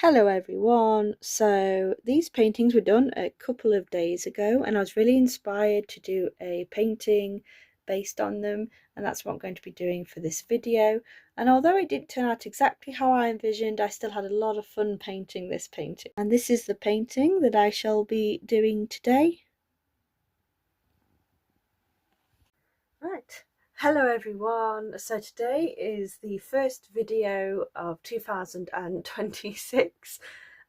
Hello everyone. So these paintings were done a couple of days ago and I was really inspired to do a painting based on them, and that's what I'm going to be doing for this video. And although it didn't turn out exactly how I envisioned, I still had a lot of fun painting this painting. And this is the painting that I shall be doing today. Right. Hello everyone. So today is the first video of 2026.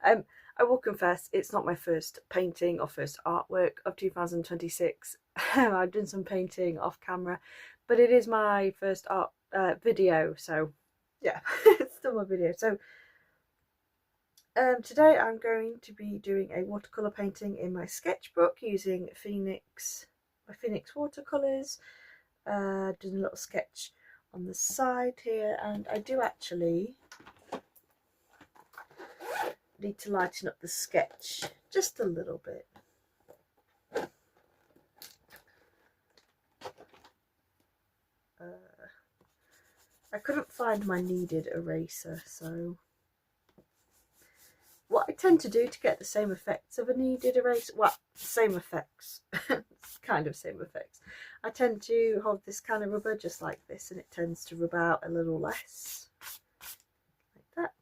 I will confess it's not my first painting or first artwork of 2026. I've done some painting off camera, but it is my first art video, so yeah, it's still my video. So today I'm going to be doing a watercolour painting in my sketchbook using Phoenix watercolours. Doing a little sketch on the side here, and I do actually need to lighten up the sketch just a little bit. I couldn't find my needed eraser, so what I tend to do to get the same effects of a needed eraser, well, same effects, kind of same effects, I tend to hold this kind of rubber just like this, and it tends to rub out a little less, like that.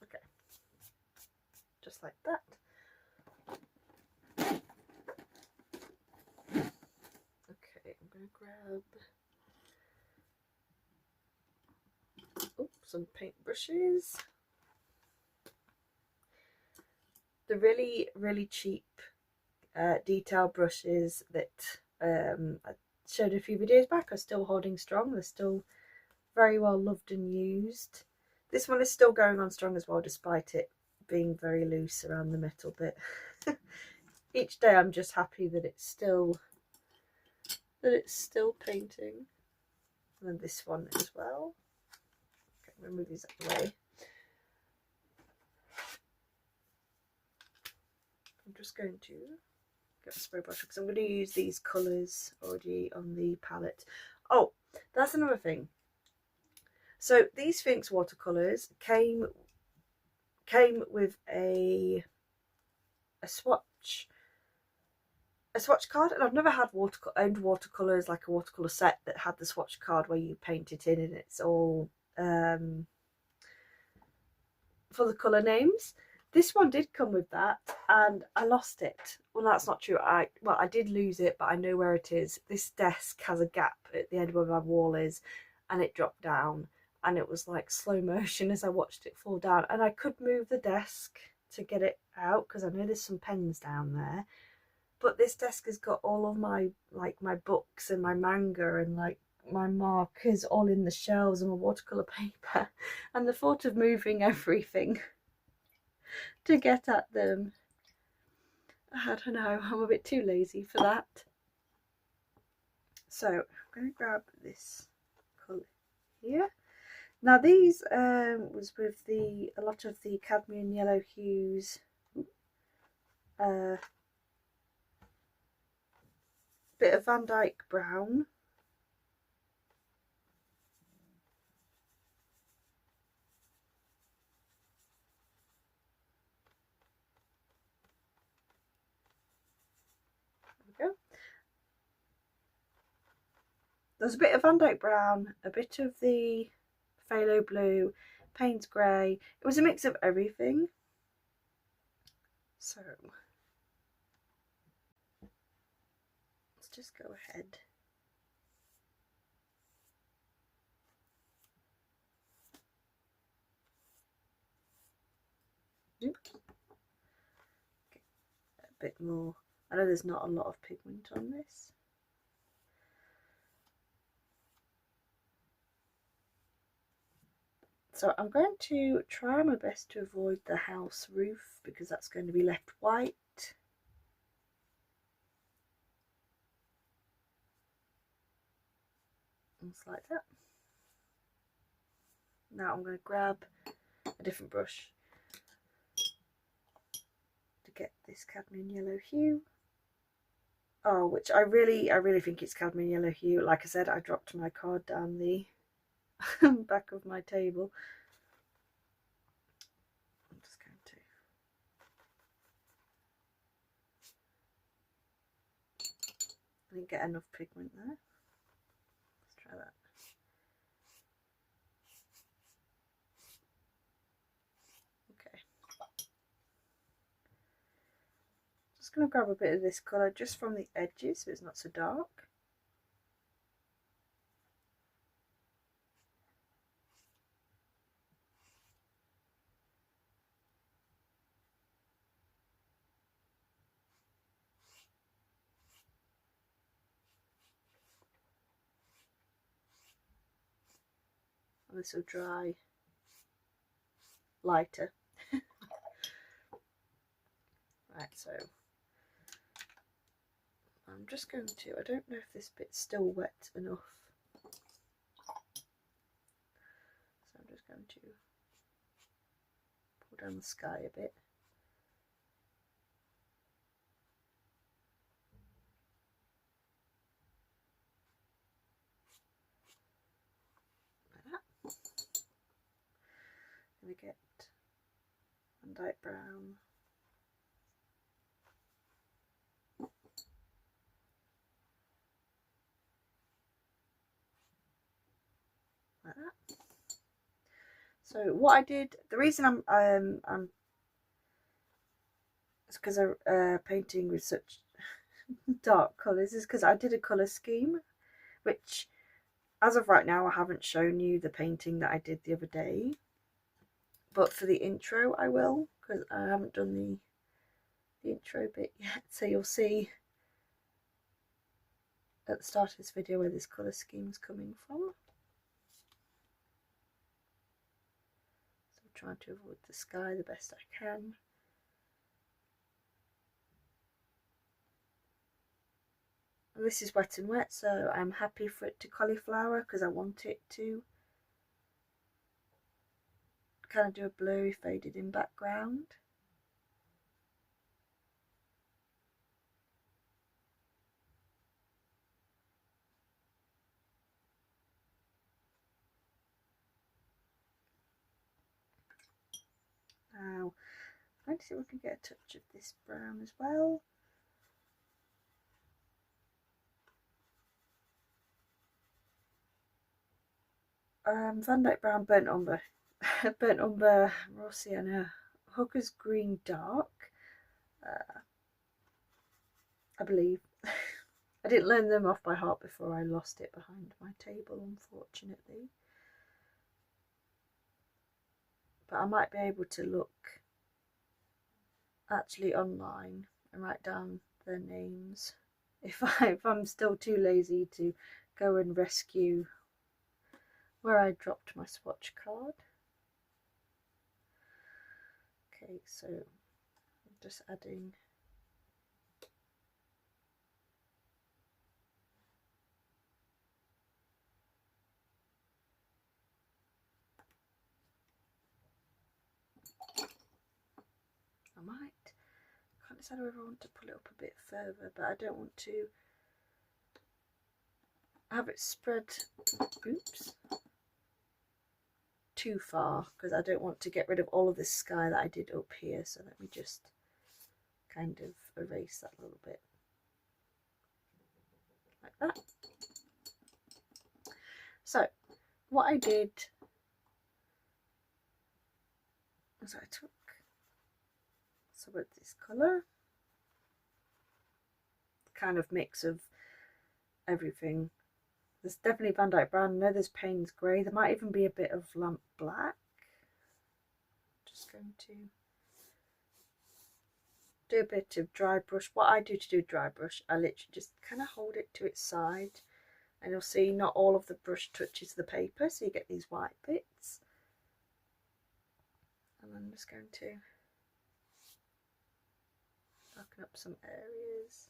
Okay, just like that. Okay, I'm going to grab some paint brushes. The really cheap detail brushes that I showed a few videos back are still holding strong. They're still very well loved and used. This one is still going on strong as well, despite it being very loose around the metal bit. Each day I'm just happy that it's still painting. And then this one as well. Okay, I'm going to move these out of the way. I'm just going to get a spray brush because I'm going to use these colours already on the palette. Oh, that's another thing. So these Phoenix watercolours came with a swatch card, and I've never had owned watercolours, like a watercolour set that had the swatch card where you paint it in and it's all for the colour names. This one did come with that, and I lost it. Well, that's not true. I did lose it, but I know where it is. This desk has a gap at the end where my wall is, and it dropped down, and it was like slow motion as I watched it fall down. And I could move the desk to get it out because I know there's some pens down there. But this desk has got all of my books and my manga and like my markers all in the shelves and my watercolour paper, and the thought of moving everything to get at them, I don't know, I'm a bit too lazy for that. So I'm going to grab this colour here. Now these was with a lot of the cadmium yellow hues, bit of Van Dyke brown, there's a bit of Van Dyke brown, a bit of the phthalo blue, Payne's grey. It was a mix of everything. So let's just go ahead. Okay, a bit more. I know there's not a lot of pigment on this. So I'm going to try my best to avoid the house roof because that's going to be left white. Just like that. Now I'm going to grab a different brush to get this cadmium yellow hue. Oh, which I really think it's cadmium yellow hue. Like I said, I dropped my card down the back of my table. I'm just going to. I didn't get enough pigment there. Let's try that. Okay. Just going to grab a bit of this colour just from the edges so it's not so dark. And this will dry lighter. Right, so I'm just going to, I don't know if this bit's still wet enough. So I'm just going to pull down the sky a bit. Like that. And we get Van Dyke Brown. Like that. So what I did, the reason I'm it's because I'm painting with such dark colours is because I did a colour scheme, which as of right now I haven't shown you the painting that I did the other day, but for the intro I will, because I haven't done the intro bit yet, so you'll see at the start of this video where this colour scheme is coming from. So I'm trying to avoid the sky the best I can. And this is wet and wet, so I'm happy for it to cauliflower because I want it to kind of do a blurry faded in background. Now I'm going to see if we can get a touch of this brown as well. Van Dyke Brown, Burnt Umber, Burnt Umber, Raw Sienna, Hooker's Green Dark, I believe. I didn't learn them off by heart before I lost it behind my table, unfortunately. But I might be able to look actually online and write down their names if I'm still too lazy to go and rescue where I dropped my swatch card. Okay, so I'm just adding I can't decide whether I want to pull it up a bit further, but I don't want to have it spread, oops, too far, because I don't want to get rid of all of this sky that I did up here. So let me just kind of erase that a little bit, like that. So what I did was I took some of this colour, kind of mix of everything. There's definitely Van Dyke Brown, I know there's Payne's Grey, there might even be a bit of Lamp Black. Just going to do a bit of dry brush. What I do to do dry brush, I literally just kind of hold it to its side, and you'll see not all of the brush touches the paper, so you get these white bits. And I'm just going to darken up some areas.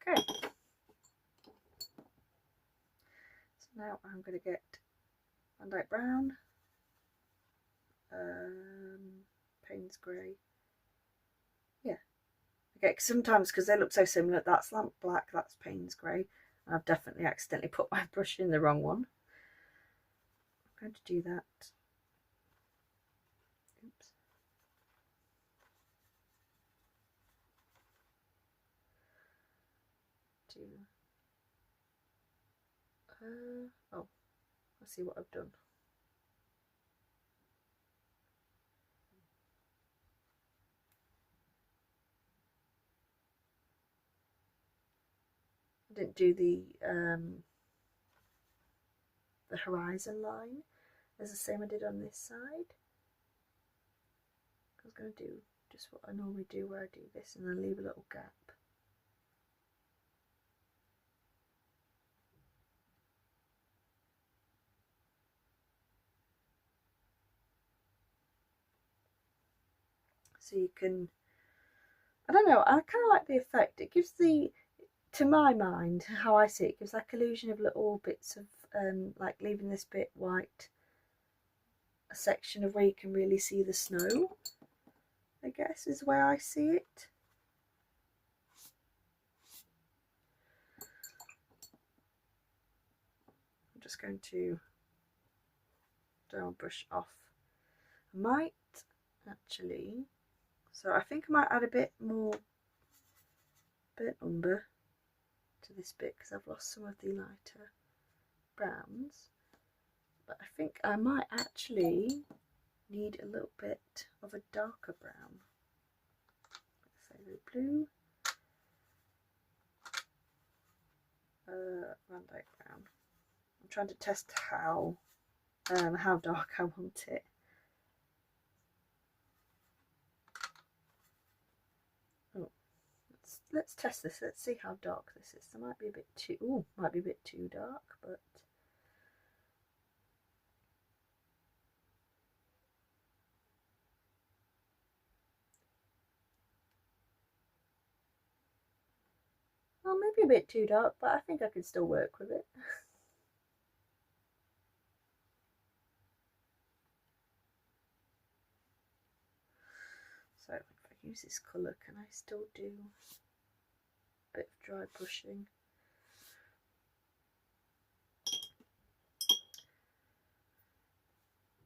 Okay. Now I'm going to get Van Dyke Brown, Payne's Grey. Yeah. Okay, sometimes because they look so similar, that's Lamp Black, that's Payne's Grey. I've definitely accidentally put my brush in the wrong one. I'm going to do that. Oops. Oh, let's see what I've done. I didn't do the horizon line as the same I did on this side. I was going to do just what I normally do, where I do this and then leave a little gap. So you can, I don't know, I kind of like the effect. It gives the, to my mind, how I see it, gives like illusion of little bits of, like leaving this bit white, a section of where you can really see the snow, I guess is where I see it. I'm just going to do a brush off. I might actually, so I think I might add a bit more burnt umber to this bit because I've lost some of the lighter browns, but I think I might actually need a little bit of a darker brown. Let's say the blue, Van Dyke Brown. I'm trying to test how dark I want it. Oh, let's test this. Let's see how dark this is. It might be a bit too, might be a bit too dark, but well, maybe a bit too dark, but I think I can still work with it. So if I use this colour, can I still do a bit of dry brushing?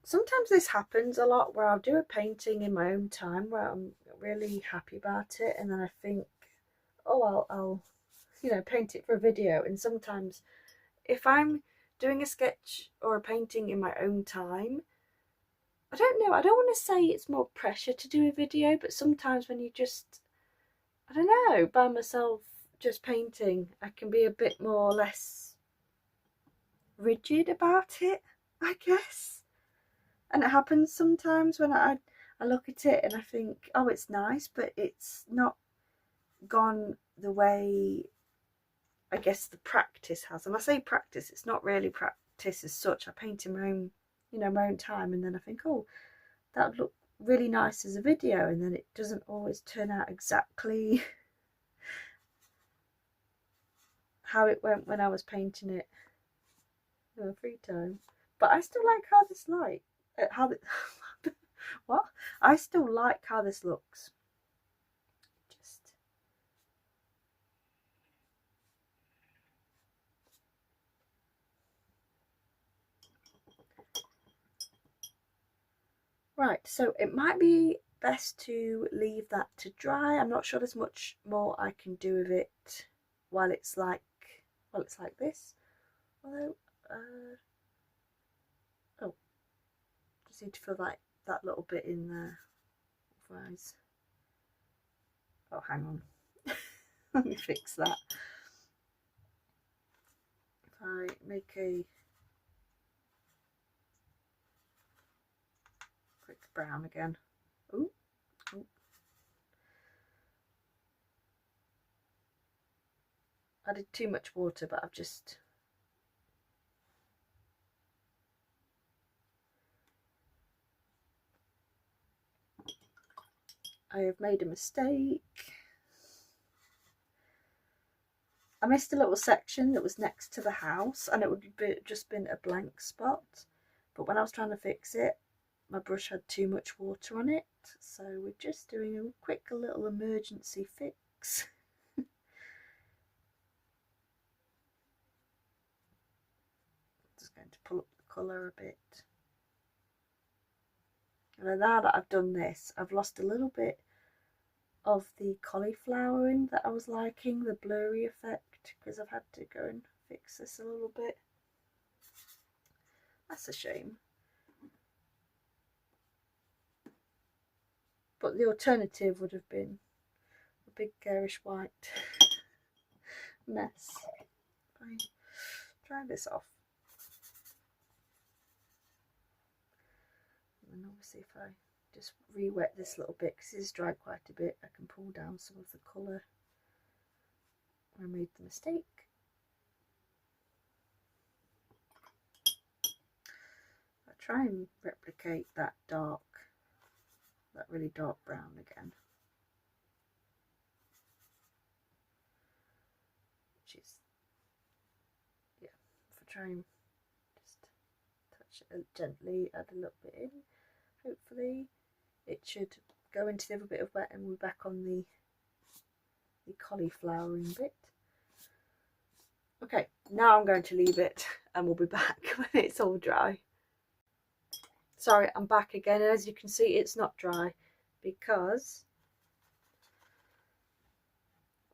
Sometimes this happens a lot where I'll do a painting in my own time where I'm really happy about it, and then I think, oh, I'll you know, paint it for a video. And sometimes if I'm doing a sketch or a painting in my own time, I don't know, I don't want to say it's more pressure to do a video, but sometimes when you just, I don't know, by myself just painting, I can be a bit more or less rigid about it, I guess. And it happens sometimes when I look at it and I think, oh, it's nice, but it's not gone the way I guess the practice has. And I say practice, it's not really practice as such. I paint in my own, you know, my own time, and then I think, oh, that would look really nice as a video, and then it doesn't always turn out exactly how it went when I was painting it in my free time. But I still like how this what? I still like how this looks. Just right, so it might be best to leave that to dry. I'm not sure there's much more I can do with it while it's like this. Although, oh, just need to fill that little bit in there. Otherwise, oh, hang on. Let me fix that. If I make a quick brown again. Ooh, ooh. I did too much water, but I have made a mistake. missed a little section that was next to the house, and it would have just been a blank spot, but when I was trying to fix it, my brush had too much water on it, so we're just doing a quick little emergency fix. Just going to pull up the colour a bit. And now that I've done this, I've lost a little bit of the cauliflowering that I was liking, the blurry effect, because I've had to go and fix this a little bit. That's a shame. But the alternative would have been a big garish white mess. Fine. Dry this off. And then obviously if I just re-wet this little bit, because it's dried quite a bit, I can pull down some of the colour where I made the mistake. I try and replicate that really dark brown again, which is, yeah, if I try and just touch it gently, add a little bit in, hopefully it should go into the other bit of wet and we're back on the cauliflowering bit. Okay, now I'm going to leave it and we'll be back when it's all dry. Sorry, I'm back again, and as you can see it's not dry because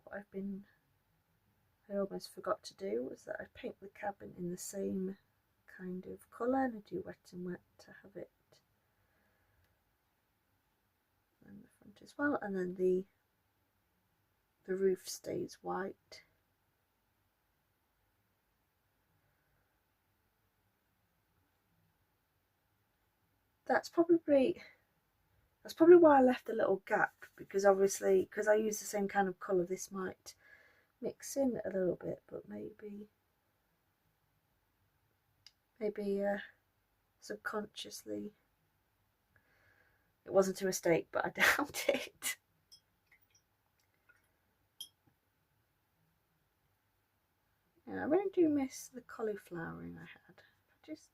what I almost forgot to do was that I paint the cabin in the same kind of colour, and I do wet and wet to have it in the front as well, and then the roof stays white. That's probably why I left a little gap, because obviously because I use the same kind of colour, this might mix in a little bit, but maybe subconsciously it wasn't a mistake, but I doubt it. Yeah, I really do miss the cauliflowering I had. Just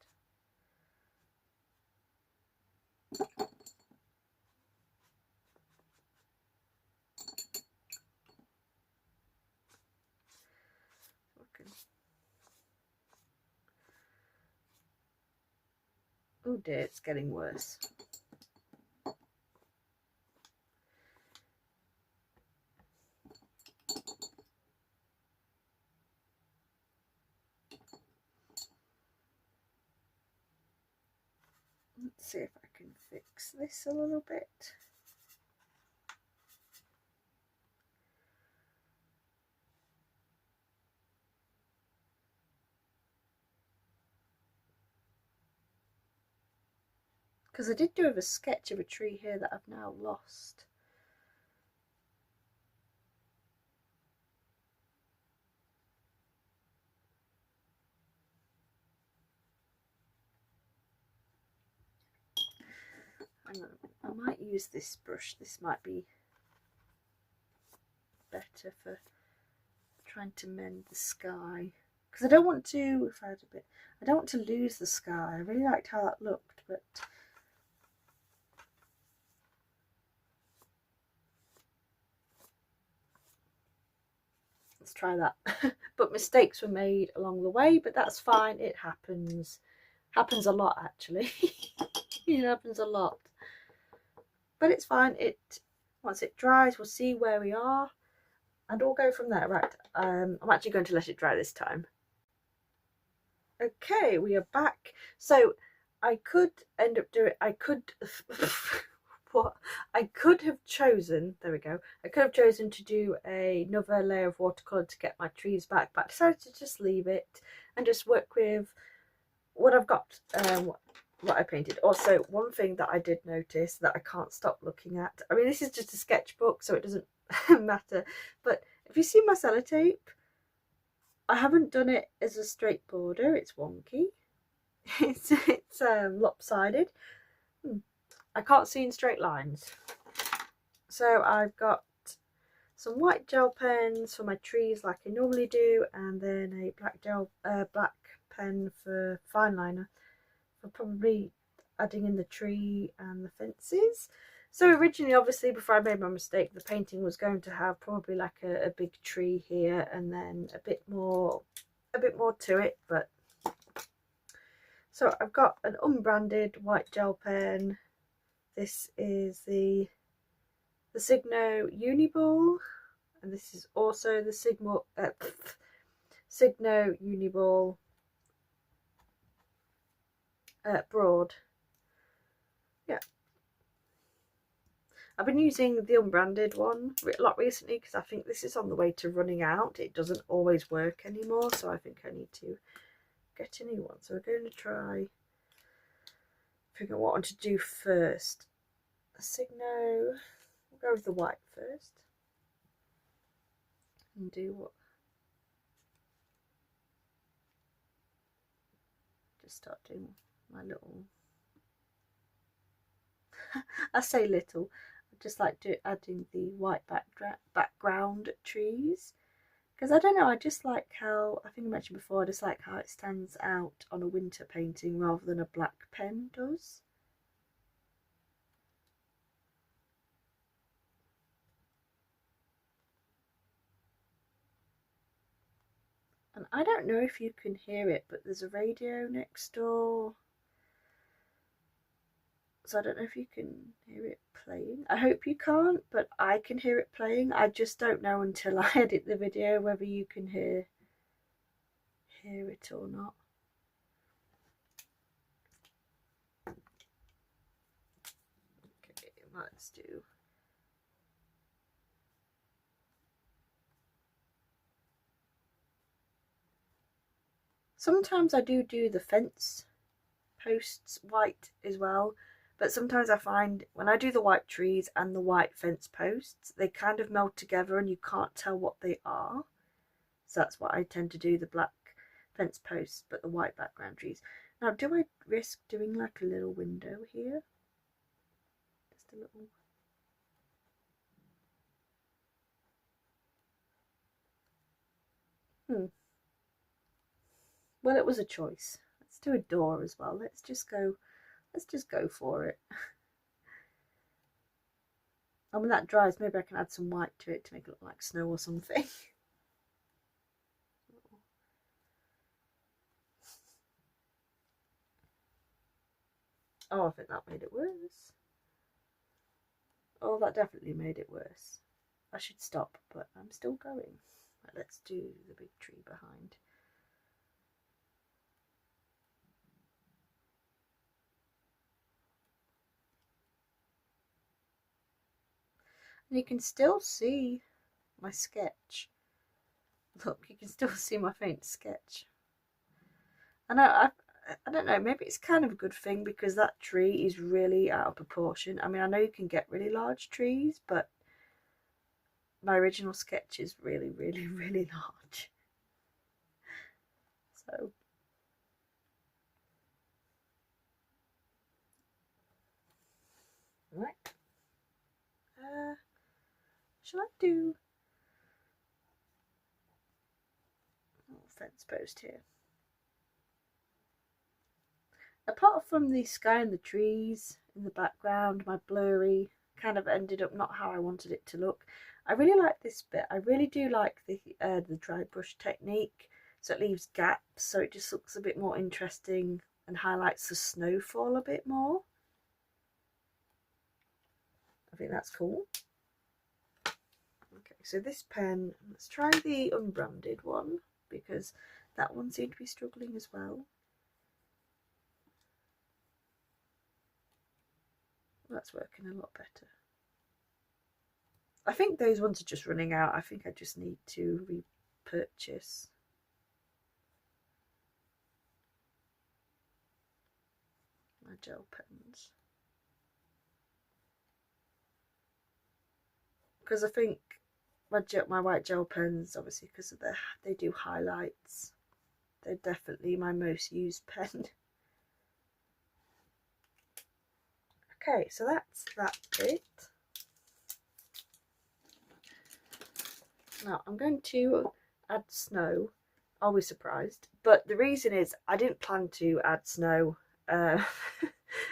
oh dear, it's getting worse. Let's see if I can fix this a little bit. Because I did do a sketch of a tree here that I've now lost. Hang on, I might use this brush. This might be better for trying to mend the sky. Because I don't want to, if I had a bit, I don't want to lose the sky. I really liked how that looked, but let's try that. But mistakes were made along the way, but that's fine. It happens a lot, actually. It happens a lot, but it's fine. Once it dries, we'll see where we are and we'll go from there. Right, I'm actually going to let it dry this time. Okay, we are back. So I could end up doing, what I could have chosen, there we go, I could have chosen to do another layer of watercolour to get my trees back, but I decided to just leave it and just work with what I've got, what I painted. Also, one thing that I did notice that I can't stop looking at, I mean this is just a sketchbook so it doesn't matter, but if you see my sellotape, I haven't done it as a straight border, it's wonky. It's lopsided. I can't see in straight lines. So I've got some white gel pens for my trees like I normally do, and then a black pen for fine liner for probably adding in the tree and the fences. So originally, obviously, before I made my mistake, the painting was going to have probably like a big tree here and then a bit more to it. But so I've got an unbranded white gel pen. This is the Signo Uniball, and this is also the Signo Uniball Broad. Yeah. I've been using the unbranded one a lot recently because I think this is on the way to running out. It doesn't always work anymore, so I think I need to get a new one. So we're going to try figure out what I want to do first. A Signo, we'll go with the white first and do what? Just start doing my little. I say little. Just like adding the white background trees, because I don't know, I just like how, I think I mentioned before, I just like how it stands out on a winter painting rather than a black pen does. And I don't know if you can hear it, but there's a radio next door, so I don't know if you can hear it playing. I hope you can't, but I can hear it playing. I just don't know until I edit the video whether you can hear it or not. Okay, let's do. Sometimes I do the fence posts white as well, but sometimes I find when I do the white trees and the white fence posts, they kind of meld together and you can't tell what they are. So that's what I tend to do, the black fence posts but the white background trees. Now, do I risk doing like a little window here? Just a little. Well, it was a choice. Let's do a door as well. Let's just go for it. And when that dries, maybe I can add some white to it to make it look like snow or something. Oh, I think that made it worse. Oh, that definitely made it worse. I should stop, but I'm still going. Right, let's do the big tree behind. And you can still see my sketch. Look, you can still see my faint sketch. And I don't know, maybe it's kind of a good thing because that tree is really out of proportion. I mean, I know you can get really large trees, but my original sketch is really, really, really large. So right. Shall I do fence post here? Apart from the sky and the trees in the background, my blurry kind of ended up not how I wanted it to look. I really like this bit. I really do like the dry brush technique, so it leaves gaps, so it just looks a bit more interesting and highlights the snowfall a bit more. I think that's cool. Okay, so this pen, let's try the unbranded one because that one seemed to be struggling as well. That's working a lot better. I think those ones are just running out. I think I just need to repurchase. My gel pens. Because I think my white gel pens, obviously because of they do highlights. They're definitely my most used pen. Okay, so that's that bit. Now I'm going to add snow. I'll be surprised, but the reason is I didn't plan to add snow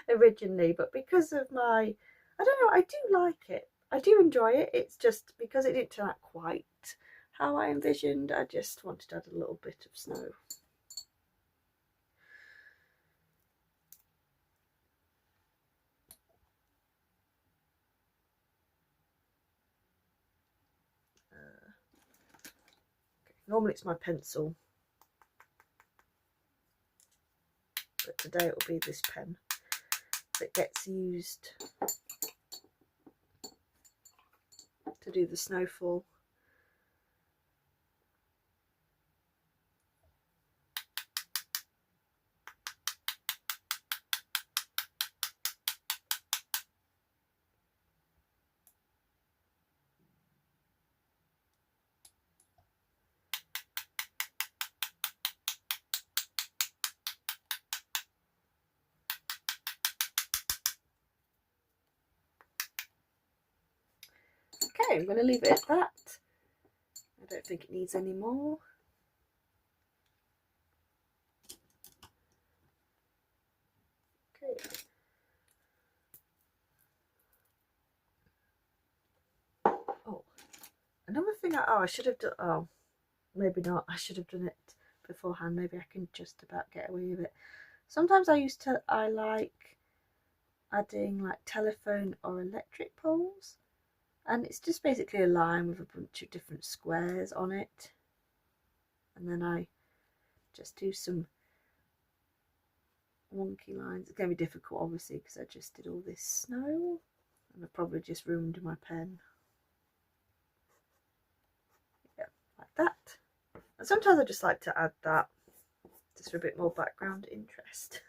originally, but because of my, I don't know, I do like it. I do enjoy it. It's just because it didn't turn out quite how I envisioned, I just wanted to add a little bit of snow. Normally it's my pencil, but today it will be this pen that gets used to do the snowfall. Okay, I'm going to leave it at that. I don't think it needs any more. Okay. Oh, another thing I should have done, oh, maybe not, I should have done it beforehand. Maybe I can just about get away with it. Sometimes I like adding like telephone or electric poles. And it's just basically a line with a bunch of different squares on it. And then I just do some wonky lines. It's going to be difficult, obviously, because I just did all this snow. And I probably just ruined my pen. Yeah, like that. And sometimes I just like to add that, just for a bit more background interest.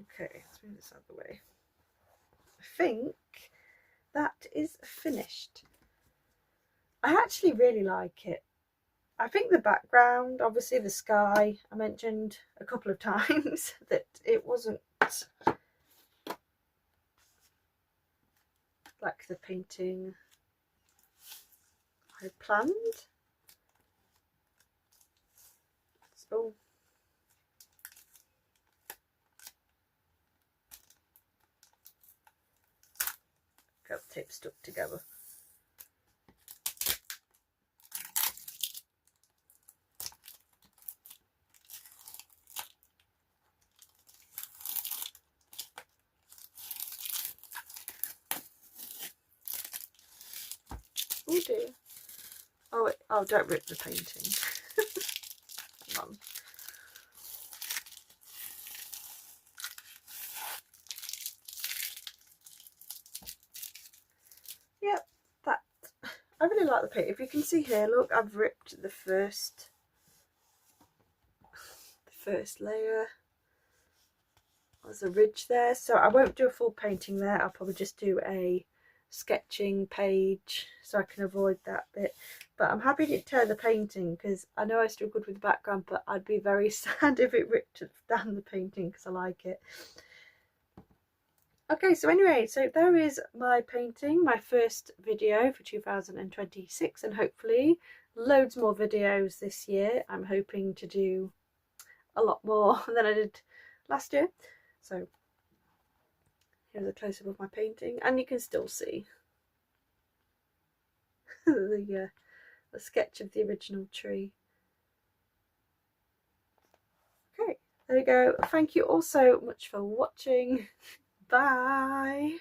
Okay, let's move this out of the way. I think that is finished. I actually really like it. I think the background, obviously the sky, I mentioned a couple of times that it wasn't like the painting I planned. So got the tape stuck together. Oh dear. Oh, don't rip the painting. Hang on. Yep, that. I really like the paint. If you can see here, look, I've ripped the first layer. There's a ridge there, so I won't do a full painting there. I'll probably just do a sketching page so I can avoid that bit. But I'm happy to turn the painting because I know I struggled with the background, but I'd be very sad if it ripped down the painting because I like it. Okay, so anyway, so there is my painting, my first video for 2026, and hopefully loads more videos this year. I'm hoping to do a lot more than I did last year. So here's a close-up of my painting, and you can still see the sketch of the original tree. Okay, there we go. Thank you all so much for watching. Bye.